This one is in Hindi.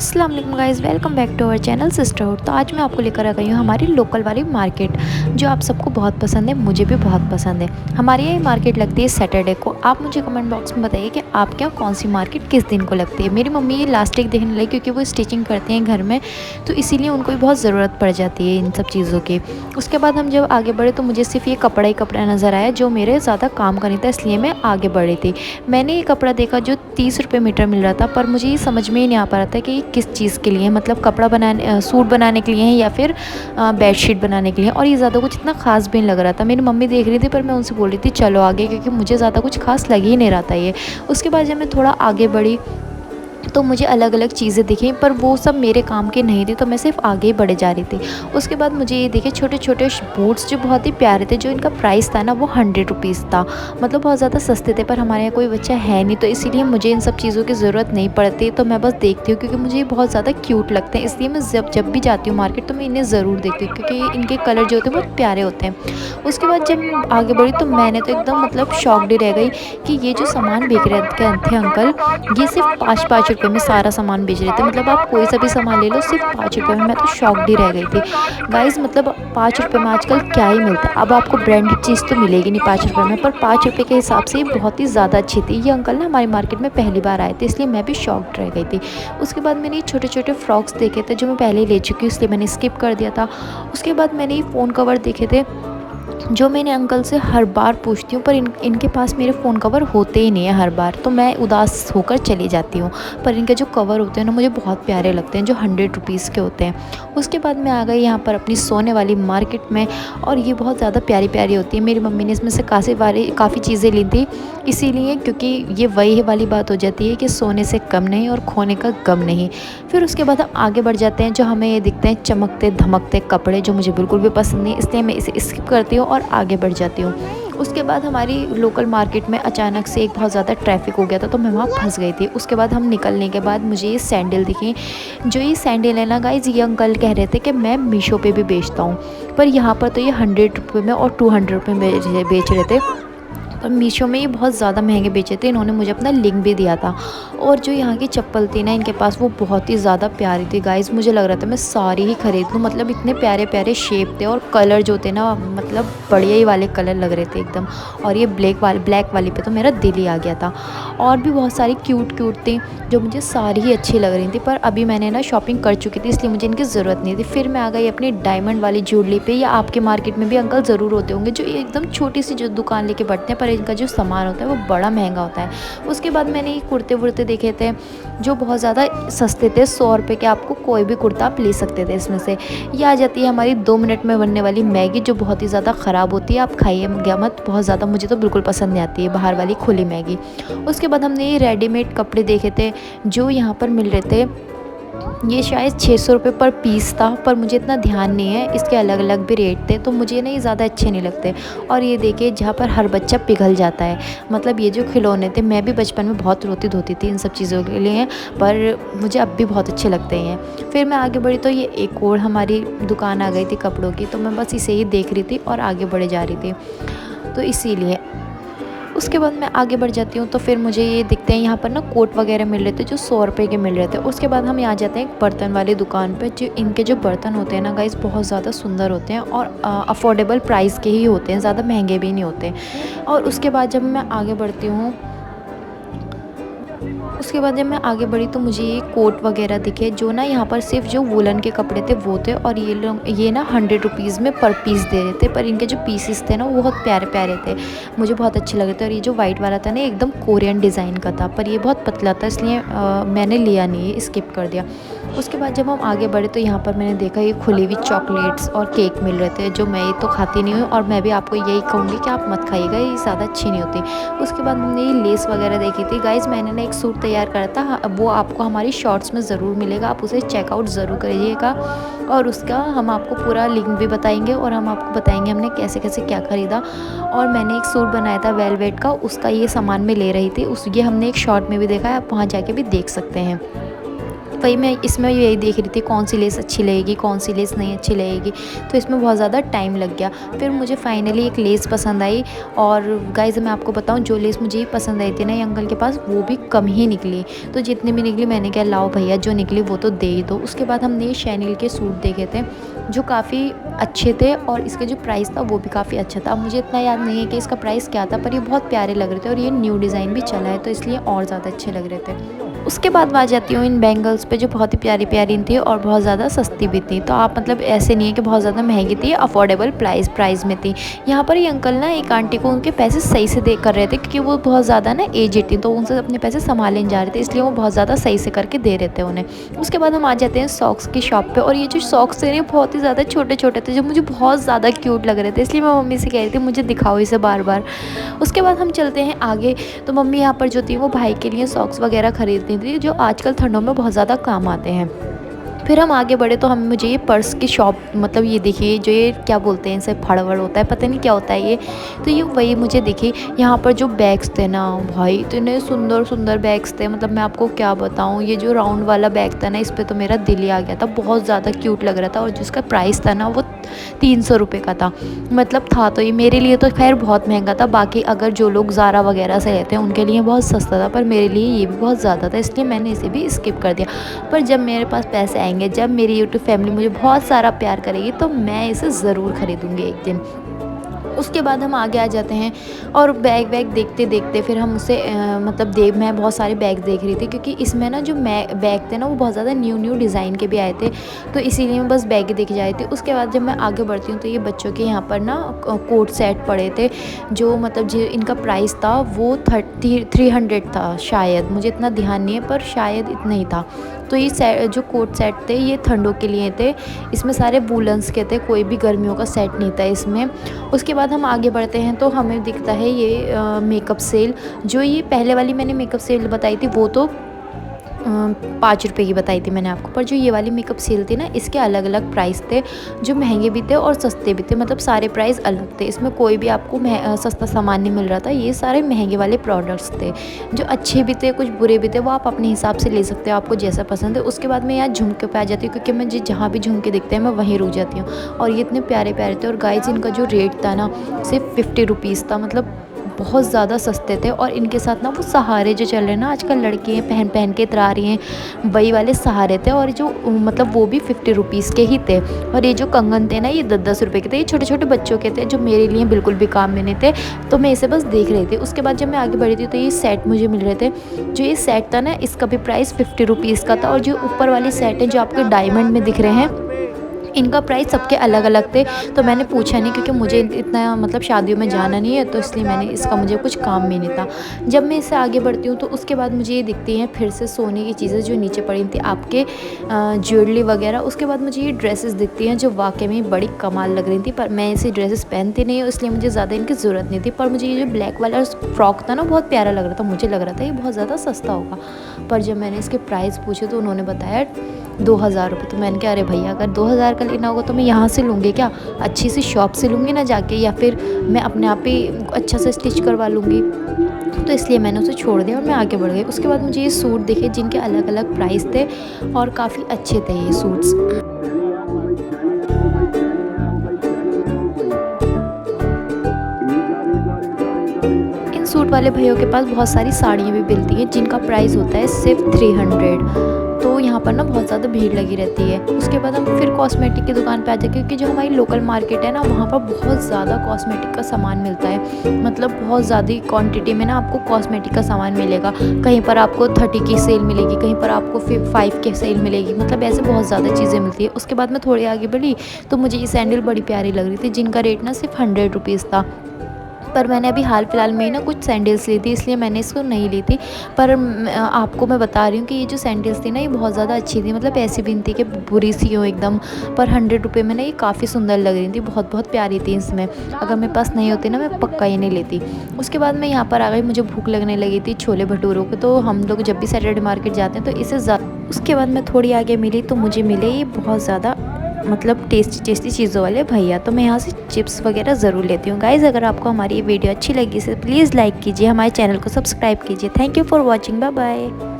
अस्सलाम वालेकुम guys, welcome back to our channel sisterhood. तो आज मैं आपको लेकर आ गई हूँ हमारी लोकल वाली मार्केट, जो आप सबको बहुत पसंद है, मुझे भी बहुत पसंद है। हमारी ये मार्केट लगती है सैटरडे को। आप मुझे कमेंट बॉक्स में बताइए कि आपके यहाँ कौन सी मार्केट किस दिन को लगती है। मेरी मम्मी ये लास्ट वीक देखने लगी क्योंकि वो स्टिचिंग करती हैं घर में, तो इसीलिए उनको भी बहुत ज़रूरत पड़ जाती है इन सब चीज़ों की। उसके बाद हम जब आगे बढ़े तो मुझे सिर्फ ये कपड़ा ही कपड़ा नज़र आया जो मेरे ज़्यादा काम का नहीं था, इसलिए मैं आगे बढ़ी थी। मैंने ये कपड़ा देखा जो 30 रुपये मीटर मिल रहा था, पर मुझे ये समझ में ही नहीं आ पा रहा था कि ये किस चीज़ के लिए है, मतलब कपड़ा बनाने सूट बनाने के लिए है या फिर बेडशीट बनाने के लिए। और ये ज़्यादा कुछ इतना ख़ास भी नहीं लग रहा था। मेरी मम्मी देख रही थी पर मैं उनसे बोल रही थी चलो आगे, क्योंकि मुझे ज़्यादा कुछ ख़ास लग ही नहीं रहा था ये। उसके बाद जब मैं थोड़ा आगे बढ़ी तो मुझे अलग अलग चीज़ें दिखी, पर वो सब मेरे काम की नहीं थी, तो मैं सिर्फ आगे ही बढ़े जा रही थी। उसके बाद मुझे ये दिखे छोटे छोटे बूट्स जो बहुत ही प्यारे थे, जो इनका प्राइस था ना वो 100 रुपीज़ था, मतलब बहुत ज़्यादा सस्ते थे। पर हमारे यहाँ कोई बच्चा है नहीं, तो इसीलिए मुझे इन सब चीज़ों की ज़रूरत नहीं पड़ती, तो मैं बस देखती हूँ क्योंकि मुझे ये बहुत ज़्यादा क्यूट लगते हैं। इसलिए मैं जब भी जाती हूँ मार्केट तो मैं इन्हें ज़रूर देखती हूँ, क्योंकि इनके कलर जो होते हैं बहुत प्यारे होते हैं। उसके बाद जब आगे बढ़ी तो मैंने तो एकदम मतलब शॉक्ड ही रह गई कि ये जो सामान बेच रहे थे अंकल, ये सिर्फ 5-5 रुपये में सारा सामान बेच रहे थे। मतलब आप कोई सा भी सामान ले लो सिर्फ 5 रुपये में। मैं तो शॉक्ड ही रह गई थी गाइज़। मतलब 5 रुपये में आजकल क्या ही मिलता है। अब आपको ब्रांडेड चीज़ तो मिलेगी नहीं 5 रुपये में, पर 5 रुपये के हिसाब से ये बहुत ही ज़्यादा अच्छी थी। ये अंकल ना हमारी मार्केट में पहली बार आए थे, इसलिए मैं भी शॉक्ड रह गई थी। उसके बाद मैंने ये छोटे छोटे फ्रॉक्स देखे थे जो मैं पहले ही ले चुकी हूँ, इसलिए मैंने स्किप कर दिया था। उसके बाद मैंने ये फ़ोन कवर देखे थे जो मैंने अंकल से हर बार पूछती हूँ, पर इनके पास मेरे फ़ोन कवर होते ही नहीं है हर बार, तो मैं उदास होकर चली जाती हूँ। पर इनके जो कवर होते हैं ना मुझे बहुत प्यारे लगते हैं, जो 100 रुपीज़ के होते हैं। उसके बाद मैं आ गई यहाँ पर अपनी सोने वाली मार्केट में, और ये बहुत ज़्यादा प्यारी प्यारी होती है। मेरी मम्मी ने इसमें से काफ़ी चीज़ें ली थी, इसीलिए क्योंकि ये वही वाली बात हो जाती है कि सोने से कम नहीं और खोने का गम नहीं। फिर उसके बाद हम आगे बढ़ जाते हैं, जो हमें ये दिखते हैं चमकते धमकते कपड़े, जो मुझे बिल्कुल भी पसंद नहीं, इसलिए मैं इसे स्किप करती हूँ और आगे बढ़ जाती हूँ। उसके बाद हमारी लोकल मार्केट में अचानक से एक बहुत ज़्यादा ट्रैफिक हो गया था, तो मैं वहाँ फंस गई थी। उसके बाद हम निकलने के बाद मुझे ये सैंडल दिखी। जो ये सैंडल है ना गाइज़, ये अंकल कह रहे थे कि मैं मीशो पे भी बेचता हूँ, पर यहाँ पर तो ये 100 रुपये में और 200 रुपये में बेच रहे थे। पर मीशो में ये बहुत ज़्यादा महंगे बेचे थे। इन्होंने मुझे अपना लिंक भी दिया था। और जो यहाँ की चप्पल थी ना इनके पास, वो बहुत ही ज़्यादा प्यारी थी गाइज़। मुझे लग रहा था मैं सारी ही ख़रीद लूँ, मतलब इतने प्यारे प्यारे शेप थे, और कलर जो थे ना मतलब बढ़िया ही वाले कलर लग रहे थे एकदम। और ये ब्लैक वाली पे तो मेरा दिल ही आ गया था। और भी बहुत सारी क्यूट थी जो मुझे सारी ही अच्छी लग रही थी, पर अभी मैंने ना शॉपिंग कर चुकी थी, इसलिए मुझे इनकी ज़रूरत नहीं थी। फिर मैं आ गई अपनी डायमंड वाली ज्वेलरी पे। या आपके मार्केट में भी अंकल ज़रूर होते होंगे जो एकदम छोटी सी जो दुकान लेके बैठते हैं, पर इनका जो सामान होता है वो बड़ा महंगा होता है। उसके बाद मैंने ये कुर्ते वुर्ते देखे थे जो बहुत ज़्यादा सस्ते थे, 100 रुपये के आपको कोई भी कुर्ता आप ले सकते थे इसमें से। ये आ जाती है हमारी 2 मिनट में बनने वाली मैगी, जो बहुत ही ज़्यादा ख़राब होती है, आप खाइएगा मत, बहुत ज़्यादा मुझे तो बिल्कुल पसंद नहीं आती है बाहर वाली खुली मैगी। उसके बाद हमने ये रेडीमेड कपड़े देखे थे जो यहाँ पर मिल रहे थे। ये शायद 600 रुपये पर पीस था, पर मुझे इतना ध्यान नहीं है, इसके अलग अलग भी रेट थे, तो मुझे ना ये ज़्यादा अच्छे नहीं लगते। और ये देखिए जहाँ पर हर बच्चा पिघल जाता है, मतलब ये जो खिलौने थे, मैं भी बचपन में बहुत रोती धोती थी इन सब चीज़ों के लिए, पर मुझे अब भी बहुत अच्छे लगते हैं। फिर मैं आगे बढ़ी तो ये एक और हमारी दुकान आ गई थी कपड़ों की, तो मैं बस इसे ही देख रही थी और आगे बढ़े जा रही थी, तो इसीलिए। उसके बाद मैं आगे बढ़ जाती हूँ तो फिर मुझे ये दिखते हैं यहाँ पर ना कोट वगैरह मिल रहे थे जो 100 रुपये के मिल रहे थे। उसके बाद हम यहाँ जाते हैं एक बर्तन वाली दुकान पे। जो इनके जो बर्तन होते हैं ना गाइस, बहुत ज़्यादा सुंदर होते हैं और अफोर्डेबल प्राइस के ही होते हैं, ज़्यादा महंगे भी नहीं होते। और उसके बाद जब मैं आगे बढ़ती हूँ उसके बाद जब मैं आगे बढ़ी तो मुझे ये कोट वगैरह दिखे, जो ना यहाँ पर सिर्फ जो वुलन के कपड़े थे वो थे, और ये लोग ये ना 100 रुपीज़ में पर पीस दे रहे थे, पर इनके जो पीसेस थे ना वो बहुत प्यारे प्यारे थे, मुझे बहुत अच्छे लगे थे। और ये जो वाइट वाला था ना एकदम कोरियन डिज़ाइन का था, पर ये बहुत पतला था, इसलिए मैंने लिया नहीं, स्किप कर दिया। उसके बाद जब हम आगे बढ़े तो यहाँ पर मैंने देखा ये खुली हुई चॉकलेट्स और केक मिल रहे थे, जो मैं ये तो खाती नहीं हूँ, और मैं भी आपको यही कहूँगी कि आप मत खाइएगा, ये ज़्यादा अच्छी नहीं होती। उसके बाद हमने ये लेस वगैरह देखी थी गाइज़। मैंने ना एक सूट तैयार करा था, वो आपको हमारी शॉर्ट्स में ज़रूर मिलेगा, आप उसे चेकआउट ज़रूर करिएगा, और उसका हम आपको पूरा लिंक भी बताएंगे, और हम आपको बताएंगे हमने कैसे कैसे क्या ख़रीदा। और मैंने एक सूट बनाया था वेलवेट का, उसका ये सामान मैं ले रही थी, ये हमने एक शॉर्ट में भी देखा है, आप वहाँ जाके भी देख सकते हैं। वही मैं इसमें यही देख रही थी कौन सी लेस अच्छी लगेगी, कौन सी लेस नहीं अच्छी लगेगी, तो इसमें बहुत ज़्यादा टाइम लग गया। फिर मुझे फाइनली एक लेस पसंद आई, और गाइज़ मैं आपको बताऊँ, जो लेस मुझे पसंद आई थी ना ये अंकल के पास, वो भी कम ही निकली। तो जितनी भी निकली मैंने कहा लाओ भैया, जो निकली वो तो दे ही दो। उसके बाद हमने ये शैनिल के सूट देखे थे जो काफ़ी अच्छे थे, और इसके जो प्राइस था वो भी काफ़ी अच्छा था। अब मुझे इतना याद नहीं है कि इसका प्राइस क्या था, पर ये बहुत प्यारे लग रहे थे, और ये न्यू डिज़ाइन भी चला है तो इसलिए और ज़्यादा अच्छे लग रहे थे। उसके बाद आ जाती हूँ इन बैंगल्स पे, जो बहुत ही प्यारी प्यारी थी और बहुत ज़्यादा सस्ती भी थी। तो आप मतलब ऐसे नहीं है कि बहुत ज़्यादा महंगी थी, अफोर्डेबल प्राइस में थी। यहाँ पर ये अंकल ना एक आंटी को उनके पैसे सही से दे कर रहे थे, क्योंकि वो बहुत ज़्यादा ना एजेड थी, तो उनसे अपने पैसे संभाले नहीं जा रहे थे, इसलिए वो बहुत ज़्यादा सही से करके दे रहे थे उन्हें। उसके बाद हम आ जाते हैं सॉक्स की शॉप पे, और ये जो सॉक्स थे बहुत ही ज़्यादा छोटे छोटे थे, जो मुझे बहुत ज़्यादा क्यूट लग रहे थे, इसलिए मैं मम्मी से कह रही थी मुझे दिखाओ इसे बार बार। उसके बाद हम चलते हैं आगे, तो मम्मी यहाँ पर जो थी वो भाई के लिए सॉक्स वगैरह खरीदती थी, जो आजकल ठंडों में बहुत ज़्यादा काम आते हैं। फिर हम आगे बढ़े तो हम मुझे ये पर्स की शॉप, मतलब ये देखिए जो ये क्या बोलते हैं इसे, फड़वड़ होता है, पता नहीं क्या होता है ये, तो ये वही मुझे दिखी। यहाँ पर जो बैग्स थे ना भाई, इतने सुंदर सुंदर बैग्स थे, मतलब मैं आपको क्या बताऊँ। ये जो राउंड वाला बैग था ना, इस पर तो मेरा दिल ही आ गया था, बहुत ज़्यादा क्यूट लग रहा था, और जिसका प्राइस था ना वो 300 रुपये का था। मतलब था तो ये मेरे लिए तो खैर बहुत महंगा था, बाकी अगर जो लोग ज़ारा वगैरह से लेते हैं उनके लिए बहुत सस्ता था, पर मेरे लिए ये भी बहुत ज़्यादा था, इसलिए मैंने इसे भी स्किप कर दिया। पर जब मेरे पास पैसे आएंगे, जब मेरी यूट्यूब फैमिली मुझे बहुत सारा प्यार करेगी, तो मैं इसे ज़रूर खरीदूँगी एक दिन। उसके बाद हम आगे आ जाते हैं, और बैग देखते देखते फिर हम उसे मतलब मैं बहुत सारे बैग देख रही थी, क्योंकि इसमें ना जो बैग थे ना वो बहुत ज़्यादा न्यू डिज़ाइन के भी आए थे, तो इसीलिए मैं बस बैग ही देख जा रही थी। उसके बाद जब मैं आगे बढ़ती हूँ तो ये बच्चों के यहाँ पर ना कोट सेट पड़े थे, जो मतलब जो इनका प्राइस था वो 300 था शायद, मुझे इतना ध्यान नहीं है, पर शायद इतना ही था। तो ये जो कोट सेट थे ये ठंडों के लिए थे, इसमें सारे वूलन्स के थे, कोई भी गर्मियों का सेट नहीं था इसमें। उसके बाद हम आगे बढ़ते हैं तो हमें दिखता है ये मेकअप सेल। जो ये पहले वाली मैंने मेकअप सेल बताई थी वो तो 5 रुपये की बताई थी मैंने आपको, पर जो ये वाली मेकअप सेल थी ना, इसके अलग अलग प्राइस थे, जो महंगे भी थे और सस्ते भी थे, मतलब सारे प्राइस अलग थे। इसमें कोई भी आपको सस्ता सामान नहीं मिल रहा था, ये सारे महंगे वाले प्रोडक्ट्स थे, जो अच्छे भी थे कुछ बुरे भी थे, वो आप अपने हिसाब से ले सकते हो, आपको जैसा पसंद है। उसके बाद मैं यहाँ झुमके पे आ जाती हूँ, क्योंकि मैं जहाँ भी झुमके दिखते हैं मैं वहीं रुक जाती हूँ, और ये इतने प्यारे प्यारे थे। और गाइस इनका जो रेट था ना सिर्फ 50 रुपीज़ था, मतलब बहुत ज़्यादा सस्ते थे। और इनके साथ ना वो सहारे जो चल रहे हैं ना आजकल, लड़कियाँ पहन पहन के इतरा रही हैं, वही वाले सहारे थे, और जो मतलब वो भी 50 रुपीज़ के ही थे। और ये जो कंगन थे ना ये 10-10 रुपये के थे, ये छोटे छोटे बच्चों के थे, जो मेरे लिए बिल्कुल भी काम में नहीं थे, तो मैं इसे बस देख रही थी। उसके बाद जब मैं आगे बढ़ी थी तो ये सेट मुझे मिल रहे थे। जो ये सेट था ना इसका भी प्राइस 50 रुपीज़ का था, और जो ऊपर वाली सेट है जो आपके डायमंड में दिख रहे हैं, इनका प्राइस सबके अलग अलग थे। तो मैंने पूछा नहीं, क्योंकि मुझे इतना मतलब शादियों में जाना नहीं है, तो इसलिए मैंने इसका मुझे कुछ काम भी नहीं था। जब मैं इससे आगे बढ़ती हूँ तो उसके बाद मुझे ये दिखती हैं फिर से सोने की चीज़ें जो नीचे पड़ी थी आपके, ज्वेलरी वगैरह। उसके बाद मुझे ये ड्रेसेस दिखती हैं जो वाकई में बड़ी कमाल लग रही थी, पर मैं ऐसी ड्रेसेस पहनती नहीं हूँ, इसलिए मुझे ज़्यादा इनकी ज़रूरत नहीं थी। पर मुझे ये जो ब्लैक वाला फ्रॉक था ना बहुत प्यारा लग रहा था, मुझे लग रहा था ये बहुत ज़्यादा सस्ता होगा, पर जब मैंने इसके प्राइस पूछे तो उन्होंने बताया 2000 रुपये। तो मैंने कहा अरे भैया अगर 2000 का लेना होगा तो मैं यहाँ से लूँगी क्या, अच्छी सी शॉप से लूँगी ना जाके, या फिर मैं अपने आप ही अच्छा से स्टिच करवा लूँगी। तो इसलिए मैंने उसे छोड़ दिया और मैं आगे बढ़ गई। उसके बाद मुझे ये सूट दिखे जिनके अलग अलग प्राइस थे, और काफ़ी अच्छे थे ये सूट्स। इन सूट वाले भैया के पास बहुत सारी साड़ियाँ भी मिलती हैं जिनका प्राइस होता है सिर्फ 300। तो यहाँ पर ना बहुत ज़्यादा भीड़ लगी रहती है। उसके बाद हम फिर कॉस्मेटिक की दुकान पे आ जाते हैं, क्योंकि जो हमारी लोकल मार्केट है ना वहाँ पर बहुत ज़्यादा कॉस्मेटिक का सामान मिलता है, मतलब बहुत ज़्यादा क्वांटिटी में ना आपको कॉस्मेटिक का सामान मिलेगा। कहीं पर आपको 30 की सेल मिलेगी, कहीं पर आपको 5 की सेल मिलेगी, मतलब ऐसे बहुत ज़्यादा चीज़ें मिलती है। उसके बाद मैं थोड़ी आगे बढ़ी तो मुझे ये सैंडल बड़ी प्यारी लग रही थी, जिनका रेट ना सिर्फ 100 रुपीज़ था। पर मैंने अभी हाल फिलहाल में ही ना कुछ सैंडल्स ली थी, इसलिए मैंने इसको नहीं ली थी। पर आपको मैं बता रही हूँ कि ये जो सैंडल्स थी ना ये बहुत ज़्यादा अच्छी थी, मतलब ऐसी भी नहीं थी कि बुरी सी हो एकदम। पर 100 रुपये में ना ये काफ़ी सुंदर लग रही थी, बहुत बहुत प्यारी थी इसमें। अगर मेरे पास नहीं होती ना मैं पक्का ये नहीं लेती। उसके बाद मैं यहाँ पर आ गई, मुझे भूख लगने लगी थी छोले भटूरों को, तो हम लोग जब भी सैटरडे मार्केट जाते हैं तो इसे उसके बाद मैं थोड़ी आगे मिली तो मुझे मिले ये बहुत ज़्यादा मतलब टेस्टी चीज़ों वाले भैया। तो मैं यहाँ से चिप्स वगैरह ज़रूर लेती हूँ। गाइज़ अगर आपको हमारी ये वीडियो अच्छी लगी तो प्लीज़ लाइक कीजिए, हमारे चैनल को सब्सक्राइब कीजिए। Thank you for watching, bye bye.